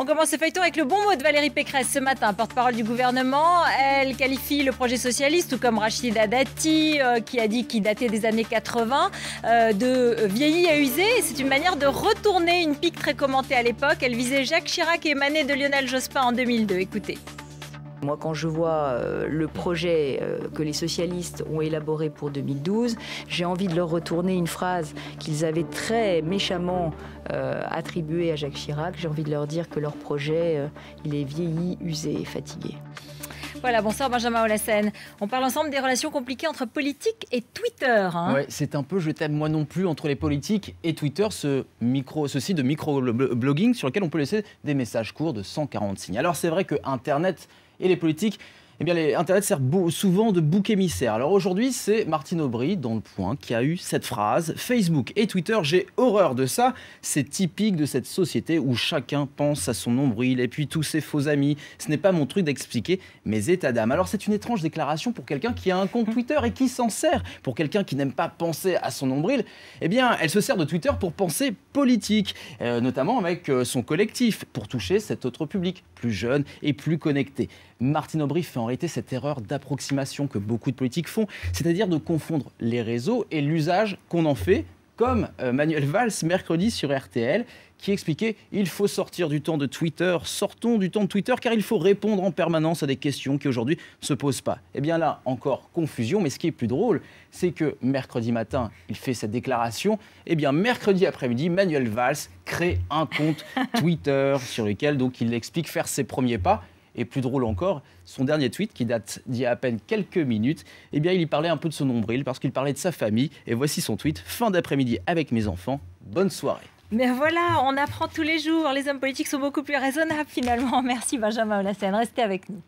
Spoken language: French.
On commence ce feuilleton avec le bon mot de Valérie Pécresse ce matin, porte-parole du gouvernement. Elle qualifie le projet socialiste, tout comme Rachida Dati, qui a dit qu'il datait des années 80, de vieilli et usé. C'est une manière de retourner une pique très commentée à l'époque. Elle visait Jacques Chirac et émanait de Lionel Jospin en 2002. Écoutez. Moi, quand je vois le projet que les socialistes ont élaboré pour 2012, j'ai envie de leur retourner une phrase qu'ils avaient très méchamment attribuée à Jacques Chirac. J'ai envie de leur dire que leur projet, il est vieilli, usé et fatigué. Voilà, bonsoir Benjamin Olassen. On parle ensemble des relations compliquées entre politique et Twitter. Ouais, c'est un peu je t'aime moi non plus entre les politiques et Twitter, ce site de micro-blogging sur lequel on peut laisser des messages courts de 140 signes. Alors c'est vrai que Internet et les politiques, eh bien, Internet sert souvent de bouc émissaire. Alors aujourd'hui, c'est Martine Aubry, dans Le Point, qui a eu cette phrase. Facebook et Twitter, j'ai horreur de ça. C'est typique de cette société où chacun pense à son nombril et puis tous ses faux amis. Ce n'est pas mon truc d'expliquer mes états d'âme. Alors c'est une étrange déclaration pour quelqu'un qui a un compte Twitter et qui s'en sert. Pour quelqu'un qui n'aime pas penser à son nombril, eh bien, elle se sert de Twitter pour penser politique, notamment avec son collectif, pour toucher cet autre public, plus jeune et plus connecté. Martine Aubry fait en réalité cette erreur d'approximation que beaucoup de politiques font, c'est-à-dire de confondre les réseaux et l'usage qu'on en fait, comme Manuel Valls mercredi sur RTL, qui expliquait « Il faut sortir du temps de Twitter, sortons du temps de Twitter, car il faut répondre en permanence à des questions qui aujourd'hui ne se posent pas. » Eh bien là, encore confusion, mais ce qui est plus drôle, c'est que mercredi matin, il fait cette déclaration, eh bien mercredi après-midi, Manuel Valls crée un compte Twitter sur lequel donc, il explique faire ses premiers pas. Et plus drôle encore, son dernier tweet, qui date d'il y a à peine quelques minutes, eh bien, il y parlait un peu de son nombril, parce qu'il parlait de sa famille. Et voici son tweet, fin d'après-midi avec mes enfants, bonne soirée. Mais voilà, on apprend tous les jours. Les hommes politiques sont beaucoup plus raisonnables finalement. Merci Benjamin Olassen, restez avec nous.